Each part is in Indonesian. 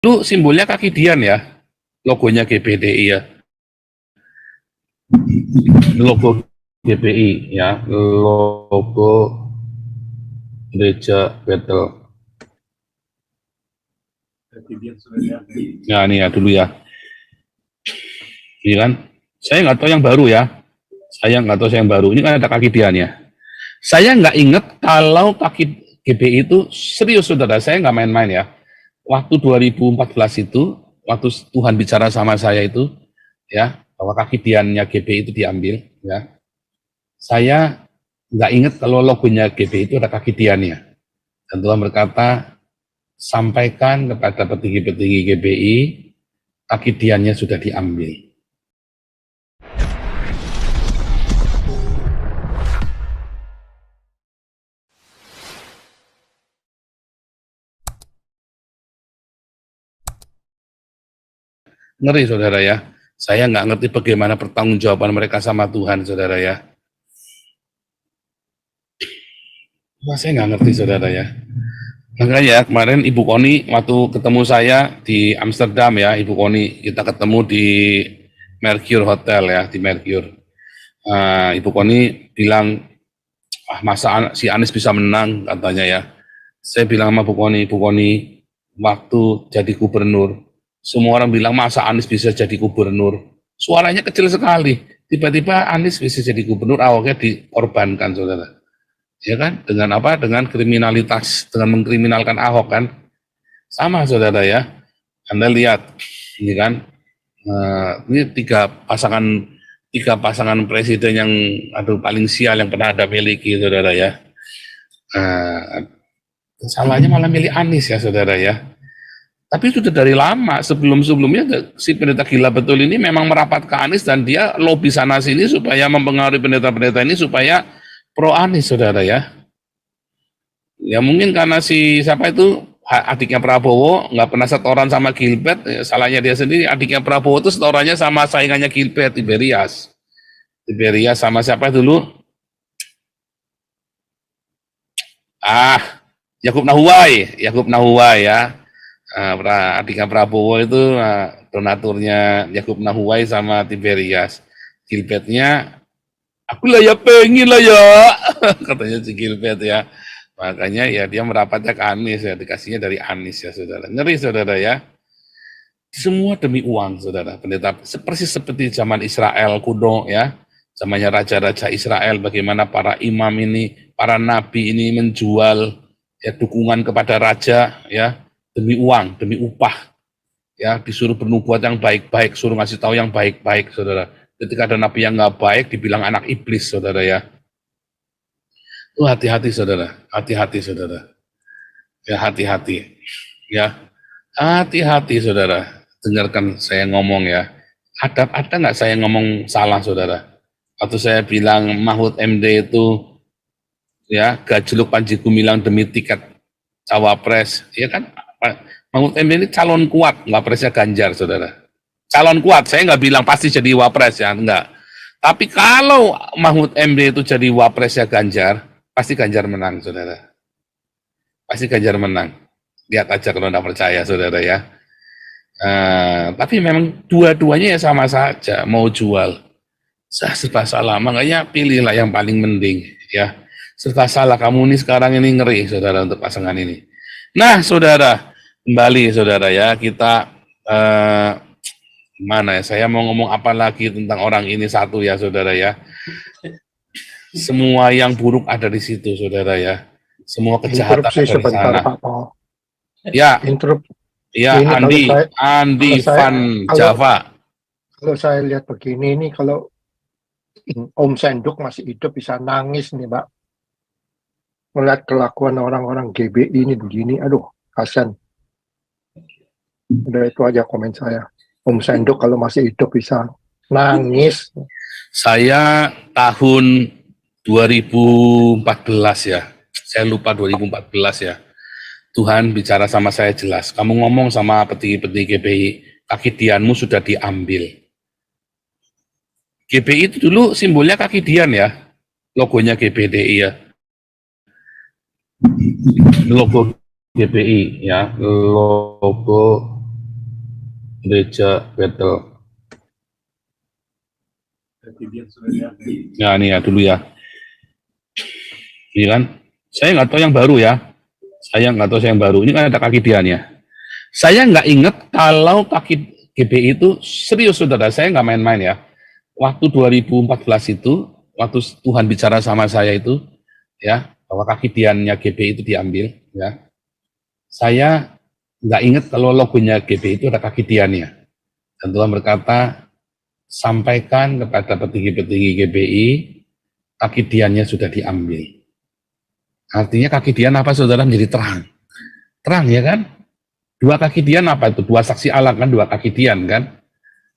Dulu simbolnya kaki Dian ya, logonya GBDI ya, logo GBI ya, logo Gereja Betel. Ya ini ya dulu ya, ini kan. Saya nggak tahu yang baru ya, saya nggak tahu yang baru. Ini kan ada kaki Dian ya. Saya nggak inget kalau kaki GBI itu serius saudara, saya nggak main-main ya. Waktu 2014 itu, waktu Tuhan bicara sama saya itu, ya bahwa kaki Diannya GBI itu diambil, ya. Saya nggak inget kalau logonya GBI itu ada kaki Diannya. Dan Tuhan berkata, sampaikan kepada petinggi-petinggi GBI, kaki Diannya sudah diambil. Ngeri saudara ya, saya nggak ngerti bagaimana pertanggungjawaban mereka sama Tuhan saudara ya. Wah, saya nggak ngerti saudara ya. Makanya kemarin Ibu Koni waktu ketemu saya di Amsterdam ya, Ibu Koni kita ketemu di Mercure Hotel ya, di Mercure. Ibu Koni bilang, masa si Anies bisa menang katanya ya. Saya bilang sama Bu Koni, waktu jadi gubernur, semua orang bilang masa Anies bisa jadi gubernur. Suaranya kecil sekali. Tiba-tiba Anies bisa jadi gubernur, awalnya dikorbankan saudara. Ya kan? Dengan apa? Dengan kriminalitas, dengan mengkriminalkan Ahok kan? Sama saudara ya. Anda lihat, ini kan? Ini tiga pasangan presiden yang paling sial yang pernah ada miliki saudara ya. Salahnya malah milih Anies ya saudara ya. Tapi sudah dari lama, sebelum-sebelumnya si pendeta gila betul ini memang merapat ke Anies dan dia lobby sana sini supaya mempengaruhi pendeta-pendeta ini supaya pro Anies saudara ya. Ya mungkin karena si siapa itu adiknya Prabowo nggak pernah setoran sama Gilbert, ya, salahnya dia sendiri. Adiknya Prabowo itu setorannya sama saingannya Gilbert, Tiberias sama siapa dulu? Yakub Nahuai ya. Adiknya Prabowo itu donaturnya Yakub Nahuai sama Tiberias. Gilbertnya, aku lah ya pengen lah ya, katanya si Gilbert ya. Makanya ya dia merapatnya ke Anies ya, dikasihnya dari Anies ya saudara. Ngeri saudara ya. Semua demi uang saudara. Pendeta persis seperti zaman Israel kuno ya. Zamannya raja-raja Israel, bagaimana para imam ini, para nabi ini menjual ya dukungan kepada raja ya demi uang, demi upah. Ya, disuruh bernubuat yang baik-baik, suruh ngasih tahu yang baik-baik saudara. Ketika ada nabi yang nggak baik dibilang anak iblis saudara ya. Itu hati-hati saudara, hati-hati saudara. Ya hati-hati. Ya, hati-hati saudara. Dengarkan saya ngomong ya. Ada nggak saya ngomong salah saudara? Waktu saya bilang Mahfud MD itu ya gajluk Panji Gumilang demi tiket cawapres, ya kan? Mahfud MD ini calon kuat, wapresnya Ganjar saudara. Calon kuat, saya nggak bilang pasti jadi wapres ya, enggak. Tapi kalau Mahfud MD itu jadi wapresnya Ganjar, pasti Ganjar menang saudara. Pasti Ganjar menang. Lihat aja kalau nggak percaya saudara ya. Tapi memang dua-duanya ya sama saja, mau jual. Serba salah, makanya pilihlah yang paling mending ya. Serba salah, kamu ini sekarang ini ngeri saudara untuk pasangan ini. Nah saudara, kembali saudara ya, kita mana ya, saya mau ngomong apa lagi tentang orang ini satu ya saudara ya. Semua yang buruk ada di situ saudara ya. Semua kejahatan ada di sana. Ya, ya Andi Van Java. Kalau saya lihat begini ini, kalau Om Senduk masih hidup bisa nangis nih Pak. Melihat kelakuan orang-orang GBI ini begini, aduh kasihan. Udah itu aja komen saya. Om Senduk kalau masih hidup bisa nangis. Saya tahun 2014 ya, saya lupa 2014 ya. Tuhan bicara sama saya jelas, kamu ngomong sama petinggi-petinggi GBI, kaki Dianmu sudah diambil. GBI itu dulu simbolnya kaki Dian ya, logonya GBDI ya. Logo GBI ya, logo Gereja Battle. Ya, ini ya dulu ya. Ini kan, saya nggak tahu yang baru ya. Saya nggak tahu yang baru. Ini kan ada kaki diannya. Saya nggak ingat kalau kaki GBI itu serius, saudara. Saya nggak main-main ya. Waktu 2014 itu, waktu Tuhan bicara sama saya itu, ya, bahwa kaki diannya GBI itu diambil, ya. Saya nggak ingat kalau logonya GBI itu ada kaki diannya. Dan Tuhan berkata, sampaikan kepada petinggi-petinggi GBI, kaki diannya sudah diambil. Artinya kaki dian apa, saudara? Menjadi terang. Terang, ya kan? Dua kaki dian apa itu? Dua saksi Allah kan, dua kaki dian kan?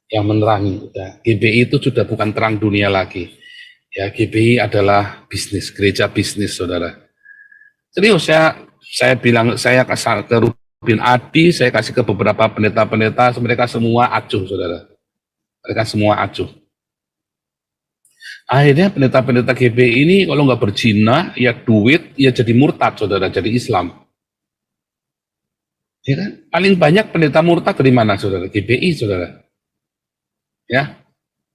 Yang menerangi. Ya, GBI itu sudah bukan terang dunia lagi. Ya, GBI adalah bisnis, gereja bisnis, saudara. Serius, saya bilang, saya kasih ke Rubin Adi, saya kasih ke beberapa pendeta-pendeta, mereka semua acuh, saudara. Mereka semua acuh. Akhirnya pendeta-pendeta GBI ini kalau nggak berzina, ya duit, ya jadi murtad, saudara, jadi Islam. Ya kan? Paling banyak pendeta murtad dari mana, saudara? GBI, saudara. Ya,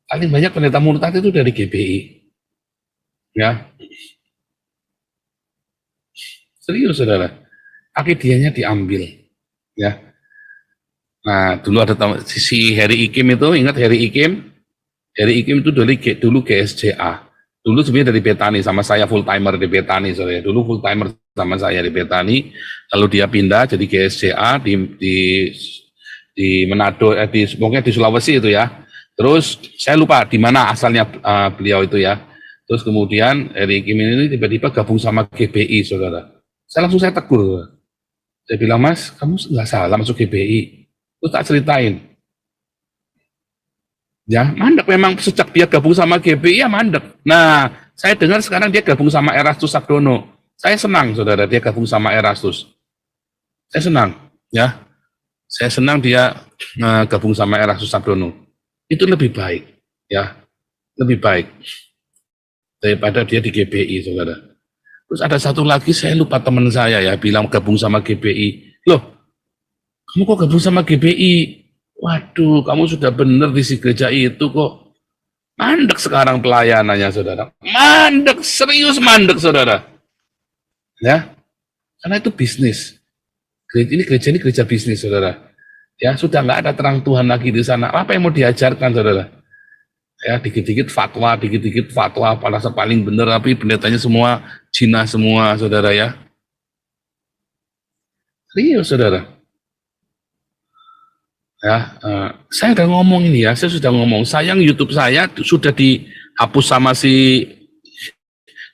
paling banyak pendeta murtad itu dari GBI. Ya, serius, saudara. Akidianya diambil. Ya. Nah, dulu ada si Heri Ikim itu, ingat Heri Ikim? Heri Ikim itu dulu GSJA. Dulu sebenarnya dari Betani, sama saya full timer di Betani, saudara. Dulu full timer sama saya di Betani, lalu dia pindah jadi GSJA di Manado, pokoknya di Sulawesi itu ya. Terus saya lupa di mana asalnya beliau itu ya. Terus kemudian Heri Ikim ini tiba-tiba gabung sama GBI, saudara. Saya tegur, saudara. Saya bilang, Mas, kamu nggak salah masuk GBI. Terus tak ceritain. Ya, mandek memang sejak dia gabung sama GBI ya mandek. Nah, saya dengar sekarang dia gabung sama Erastus Sabdono. Saya senang, saudara, dia gabung sama Erastus. Saya senang, ya. Saya senang dia gabung sama Erastus Sabdono. Itu lebih baik, ya. Lebih baik daripada dia di GBI, saudara. Terus ada satu lagi, saya lupa teman saya ya, bilang gabung sama GBI. Loh, kamu kok gabung sama GBI? Waduh, kamu sudah benar di si gereja itu kok. Mandek sekarang pelayanannya, saudara. Mandek, serius mandek, saudara. Ya, karena itu bisnis. Gereja ini gereja bisnis, saudara. Ya, sudah nggak ada terang Tuhan lagi di sana. Apa yang mau diajarkan, saudara? Ya, dikit-dikit fatwa, padahal paling benar, tapi pendetanya semua Cina semua, saudara ya. Serius, saudara. Ya, saya udah ngomong ini ya, saya sudah ngomong, sayang YouTube saya sudah dihapus sama si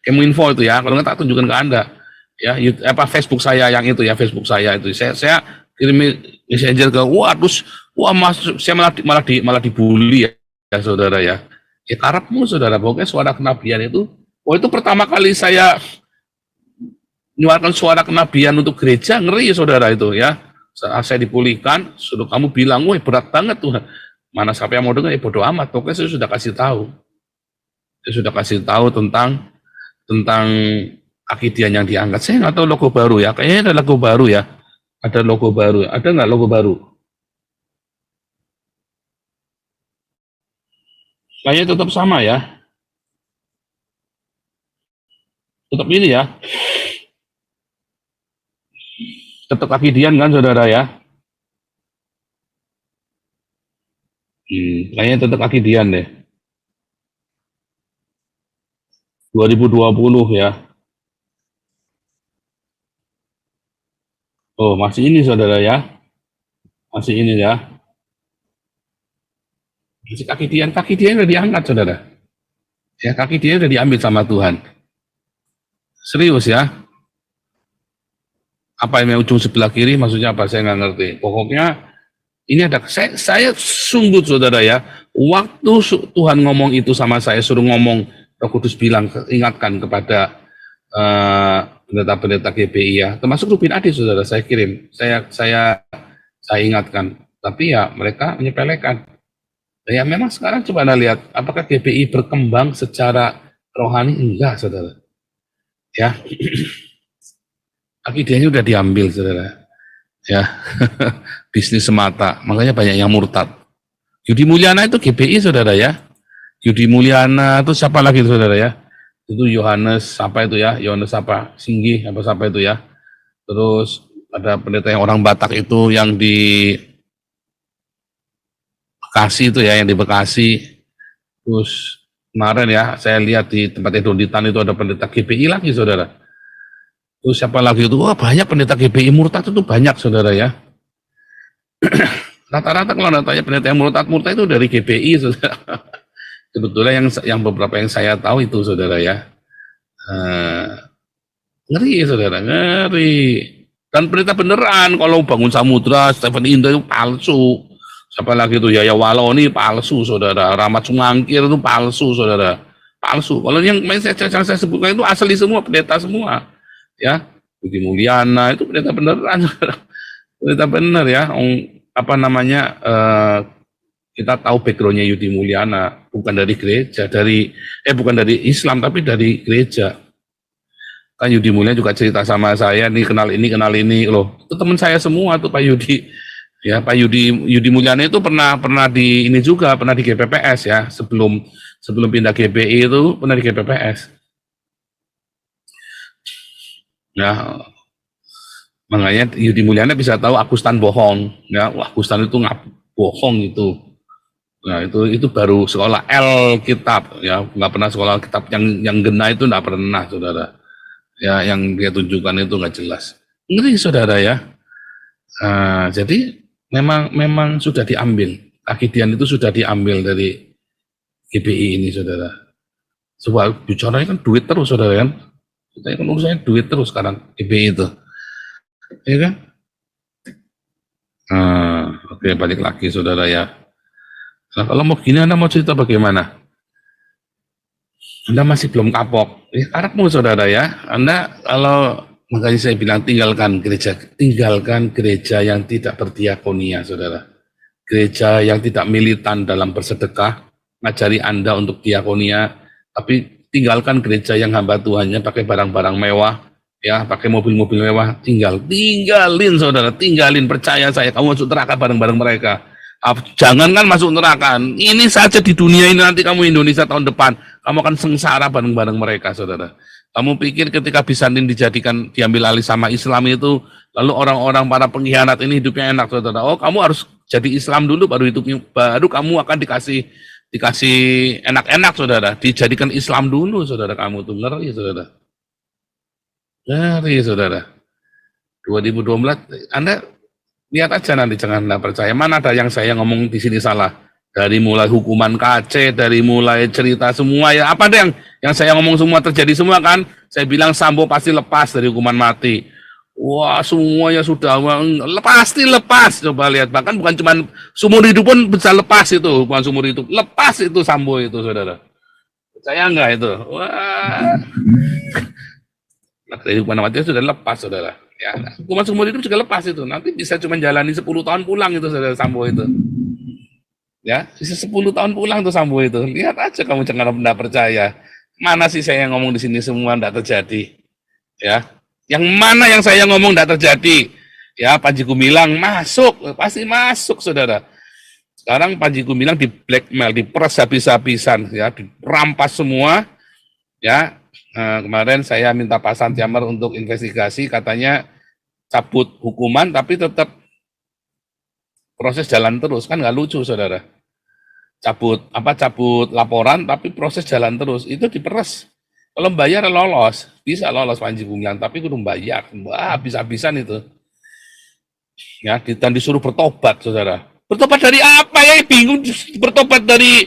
Keminfo itu ya, kalau nggak tak tunjukkan ke Anda, ya, Facebook saya yang itu ya, Facebook saya itu, saya kirim messenger ke, masuk, saya malah dibully ya, saudara ya, karepmu, saudara, pokoknya suara kenabian itu, itu pertama kali saya menyuarakan suara kenabian untuk gereja, ngeri ya, saudara itu ya. Saat saya dipulihkan, suruh kamu bilang, wah berat banget tuh. Mana siapa yang mau dengar, bodo amat. Pokoknya saya sudah kasih tahu. Saya sudah kasih tahu tentang akidian yang diangkat. Saya nggak tahu logo baru ya. Kayaknya ada logo baru ya. Ada logo baru. Ada nggak logo baru? Kayaknya tetap sama ya. Tetap ini ya. Tetap akidian kan, saudara ya. Kayaknya tetap akidian deh. 2020 ya. Oh, masih ini, saudara ya. Masih ini ya. Masih kaki dia udah diangkat, saudara. Ya, kaki dia udah diambil sama Tuhan. Serius ya. Apa yang ujung sebelah kiri maksudnya apa, saya nggak ngerti. Pokoknya ini ada, saya sungguh, saudara ya, waktu Tuhan ngomong itu sama saya, suruh ngomong, Roh Kudus bilang, ingatkan kepada pendeta-pendeta GBI ya, termasuk Rubin Adi, saudara, saya kirim, saya ingatkan, tapi ya mereka menyepelekan. Ya memang sekarang coba Anda lihat, apakah GBI berkembang secara rohani? Enggak, saudara. Ya, akidahnya udah diambil, saudara. ya. Bisnis semata, makanya banyak yang murtad. Yudi Mulyana itu GBI saudara ya. Yudi Mulyana itu siapa lagi itu saudara ya? Itu Yohanes apa itu ya? Yohanes apa? Singgih apa siapa itu ya? Terus ada pendeta yang orang Batak itu yang di Bekasi itu ya, yang di Bekasi. Terus kemarin ya saya lihat di tempat Edonditan itu ada pendeta GBI lagi saudara. Terus siapa lagi itu? Wah banyak pendeta GBI murtad itu banyak saudara ya. Rata-rata kalau tanya pendeta yang murtad itu dari GBI saudara. Sebetulnya yang beberapa yang saya tahu itu saudara ya. Eh, ngeri saudara, ngeri. Dan pendeta beneran kalau Bangun Samudra, Stephen Indah itu palsu. Siapa lagi itu Yaya Waloni palsu saudara. Rahmat Sumangkir itu palsu saudara. Palsu. Kalau yang saya sebutkan itu asli semua, pendeta semua. Ya, Budi Mulyana itu pendeta beneran saudara. Pendeta bener ya. Apa namanya, kita tahu backgroundnya Yudi Mulyana bukan dari gereja, bukan dari Islam tapi dari gereja. Kan Yudi Mulyana juga cerita sama saya nih, kenal ini loh. Itu teman saya semua tuh Pak Yudi. Ya, Pak Yudi Mulyana itu pernah di ini juga, pernah di GPPS ya, sebelum pindah GBI itu pernah di GPPS. Ya, makanya Yudi Mulyana bisa tahu Agustan bohong ya. Wah, Agustan itu bohong itu. Nah, itu baru sekolah Alkitab ya, nggak pernah sekolah Alkitab yang gena itu nggak pernah saudara. Ya, yang dia tunjukkan itu nggak jelas. Ngeri saudara ya. Jadi memang sudah diambil. Akidian itu sudah diambil dari GBI ini saudara. Sebab bicaranya kan duit terus saudara kan. Kita kan urusannya duit terus sekarang GBI itu. Ya kan? Oke, balik lagi saudara ya. Nah, kalau mau gini Anda mau cerita bagaimana? Anda masih belum kapok. Ya, karepmu saudara ya. Anda kalau makanya saya bilang tinggalkan gereja yang tidak berdiakonia saudara. Gereja yang tidak militan dalam bersedekah, ngajari Anda untuk diakonia, tapi tinggalkan gereja yang hamba Tuhannya pakai barang-barang mewah, ya, pakai mobil-mobil mewah, tinggalin saudara, tinggalin, percaya saya, kamu masuk neraka bareng-bareng mereka. Jangan kan masuk neraka, ini saja di dunia ini, nanti kamu Indonesia tahun depan, kamu akan sengsara bareng-bareng mereka saudara. Kamu pikir ketika Bizantin diambil alih sama Islam itu, lalu orang-orang para pengkhianat ini hidupnya enak saudara. Oh, kamu harus jadi Islam dulu baru kamu akan dikasih enak-enak saudara. Dijadikan Islam dulu saudara, kamu tuh ngeri saudara. Ngeri saudara. 2012 Anda lihat aja nanti, jangan Anda percaya. Mana ada yang saya ngomong di sini salah. Dari mulai hukuman KC, dari mulai cerita semua ya, apa ada yang saya ngomong semua terjadi semua kan? Saya bilang Sambo pasti lepas dari hukuman mati. Wah, semuanya sudah pasti lepas. Coba lihat, bahkan bukan cuma seumur hidup pun bisa lepas itu, bukan seumur hidup. Lepas itu Sambo itu, saudara. Percaya enggak itu? Wah, dari hukuman mati sudah lepas, saudara. Ya, hukuman seumur hidup juga lepas itu. Nanti bisa cuma jalani 10 tahun pulang itu, saudara, Sambo itu. Ya, bisa 10 tahun pulang tuh Sambo itu. Lihat aja, kamu jangan enggak percaya. Mana sih saya yang ngomong di sini semua enggak terjadi? Ya, yang mana yang saya ngomong tidak terjadi? Ya, Panji Gumilang masuk, pasti masuk, saudara. Sekarang Panji Gumilang di blackmail, diperas habis-habisan, ya, dirampas semua. Ya, kemarin saya minta Pak Santiamer untuk investigasi, katanya cabut hukuman, tapi tetap proses jalan terus, kan nggak lucu, saudara. Cabut laporan, tapi proses jalan terus, itu diperas. Kalau bayar lolos, bisa lolos Panji Gumilang, tapi kudu bayar. Wah, habis-habisan itu. Ya, dan disuruh bertobat, saudara. Bertobat dari apa ya? Bingung. Bertobat dari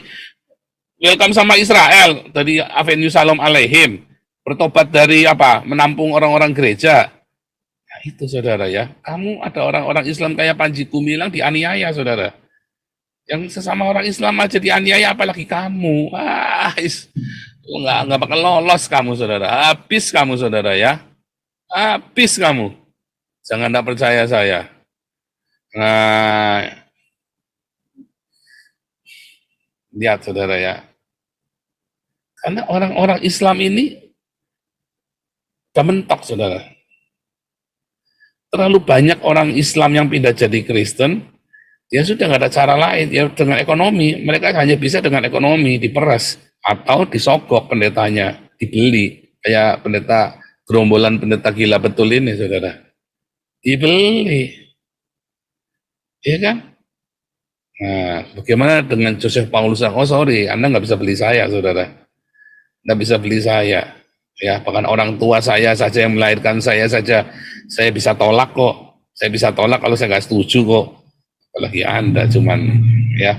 Welcome sama Israel, dari Avenue Shalom Aleihim. Bertobat dari apa? Menampung orang-orang gereja. Ya, itu saudara ya. Kamu ada orang-orang Islam kayak Panji Gumilang dianiaya, saudara. Yang sesama orang Islam aja dianiaya, apalagi kamu. Nggak bakal lolos kamu, saudara. Habis kamu, saudara ya. Habis kamu. Jangan tak percaya saya. Nah, lihat saudara ya. Karena orang-orang Islam ini udah mentok, saudara. terlalu banyak orang Islam yang pindah jadi Kristen, ya sudah nggak ada cara lain, ya dengan ekonomi. Mereka hanya bisa dengan ekonomi, diperas atau disogok pendetanya, dibeli. Kayak pendeta gerombolan pendeta gila betul ini, saudara. Dibeli, ya kan? Nah, bagaimana dengan Joseph Paulus? Oh sorry, Anda nggak bisa beli saya, saudara. Nggak bisa beli saya. Ya, bahkan orang tua saya saja yang melahirkan saya saja, saya bisa tolak kok. Saya bisa tolak kalau saya nggak setuju kok. Apalagi Anda cuman, ya,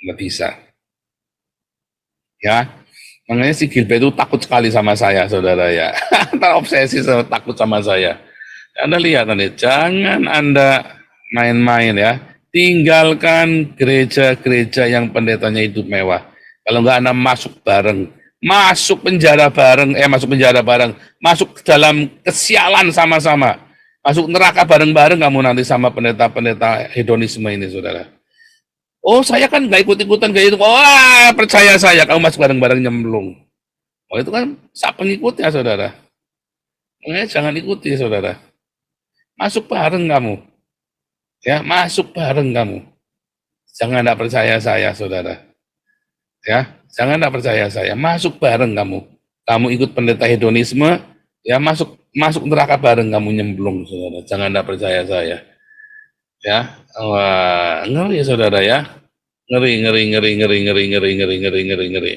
nggak bisa. Ya, makanya si Gilbert itu takut sekali sama saya, saudara ya. Terobsesi sama takut sama saya. Anda lihat nanti, jangan Anda main-main ya. Tinggalkan gereja-gereja yang pendetanya hidup mewah. Kalau nggak Anda masuk bareng, masuk penjara bareng, masuk dalam kesialan sama-sama, masuk neraka bareng-bareng kamu nanti sama pendeta-pendeta hedonisme ini, saudara. Oh, saya kan nggak ikut-ikutan kayak itu. Wah, percaya saya, kamu masuk bareng-bareng nyemplung. Oh, itu kan sak pengikutnya, saudara. Makanya jangan ikuti, saudara. Masuk bareng kamu. Ya, masuk bareng kamu. Jangan tidak percaya saya, saudara. Ya, jangan tidak percaya saya. Masuk bareng kamu. Kamu ikut pendeta hedonisme, ya masuk masuk neraka bareng kamu nyemplung, saudara. Jangan tidak percaya saya. Ya, wah, ngeri, saudara ya. Ngeri, ngeri, ngeri, ngeri, ngeri, ngeri, ngeri, ngeri, ngeri, ngeri.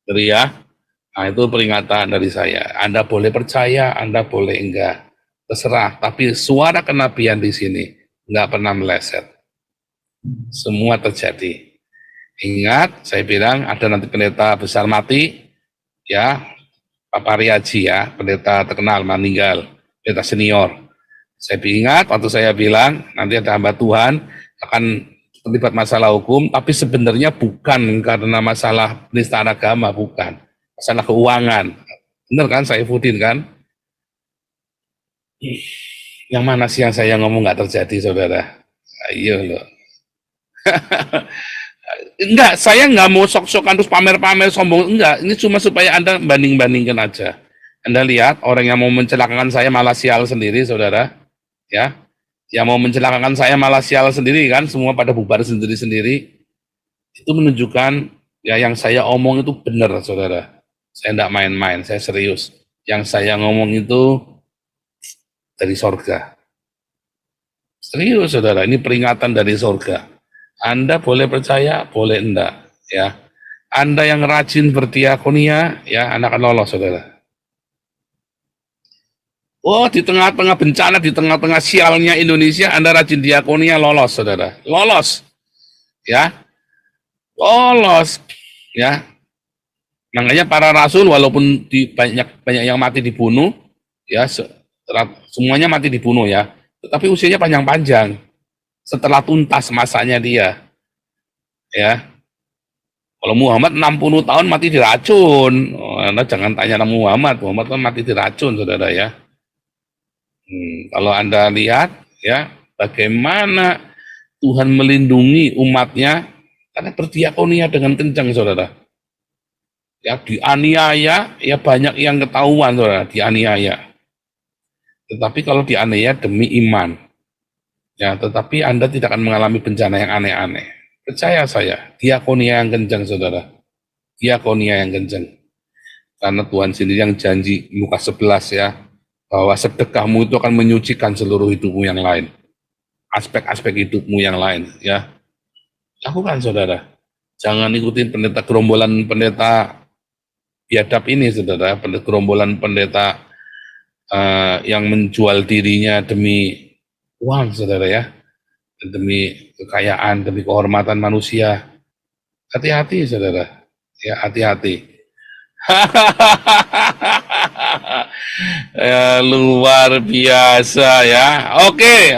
Ngeri ya. Nah, itu peringatan dari saya. Anda boleh percaya, Anda boleh enggak. Terserah, tapi suara kenabian di sini enggak pernah meleset. Semua terjadi. Ingat, saya bilang ada nanti pendeta besar mati, ya, Pak Pariaji ya, pendeta terkenal meninggal, pendeta senior. Saya ingat waktu saya bilang nanti ada hamba Tuhan akan terlibat masalah hukum, tapi sebenarnya bukan karena masalah penistaan agama, bukan. Masalah keuangan. Benar kan, Saifuddin kan? Yang mana sih yang saya ngomong nggak terjadi, saudara? Ayo loh. Enggak, saya nggak mau sok-sokan terus pamer-pamer sombong. Enggak, ini cuma supaya Anda banding-bandingkan aja. Anda lihat orang yang mau mencelakakan saya malah sial sendiri, saudara. Ya, yang mau mencelakakan saya malah sial sendiri kan, semua pada bubar sendiri-sendiri. Itu menunjukkan ya yang saya omong itu benar, saudara. Saya enggak main-main, saya serius. Yang saya ngomong itu dari sorga. Serius, saudara, ini peringatan dari sorga. Anda boleh percaya, boleh enggak, ya. Anda yang rajin berdiakonia, ya, Anda akan lolos, saudara. Oh, di tengah-tengah bencana, di tengah-tengah sialnya Indonesia, Anda rajin diakonia, lolos, saudara. Lolos, ya. Lolos, ya. Makanya para rasul walaupun banyak yang mati dibunuh, ya, semuanya mati dibunuh ya, tetapi usianya panjang-panjang. Setelah tuntas masanya dia, ya. Kalau Muhammad 60 tahun mati diracun, Anda jangan tanya Muhammad kan mati diracun, saudara ya. Kalau Anda lihat, ya, bagaimana Tuhan melindungi umatnya karena berdiakonia dengan kencang, saudara. Ya, dianiaya, ya banyak yang ketahuan, saudara, dianiaya. Tetapi kalau dianiaya demi iman, ya, tetapi Anda tidak akan mengalami bencana yang aneh-aneh. Percaya saya, diakonia yang kencang, saudara. Diakonia yang kencang. Karena Tuhan sendiri yang janji, Lukas 11 ya, bahwa sedekahmu itu akan menyucikan seluruh hidupmu yang lain. Aspek-aspek hidupmu yang lain, ya. Lakukan, saudara. Jangan ikutin pendeta gerombolan pendeta biadab ini, saudara. Gerombolan pendeta yang menjual dirinya demi uang, saudara ya. Demi kekayaan, demi kehormatan manusia. Hati-hati, saudara. Ya, hati-hati. Ya, luar biasa ya. Oke.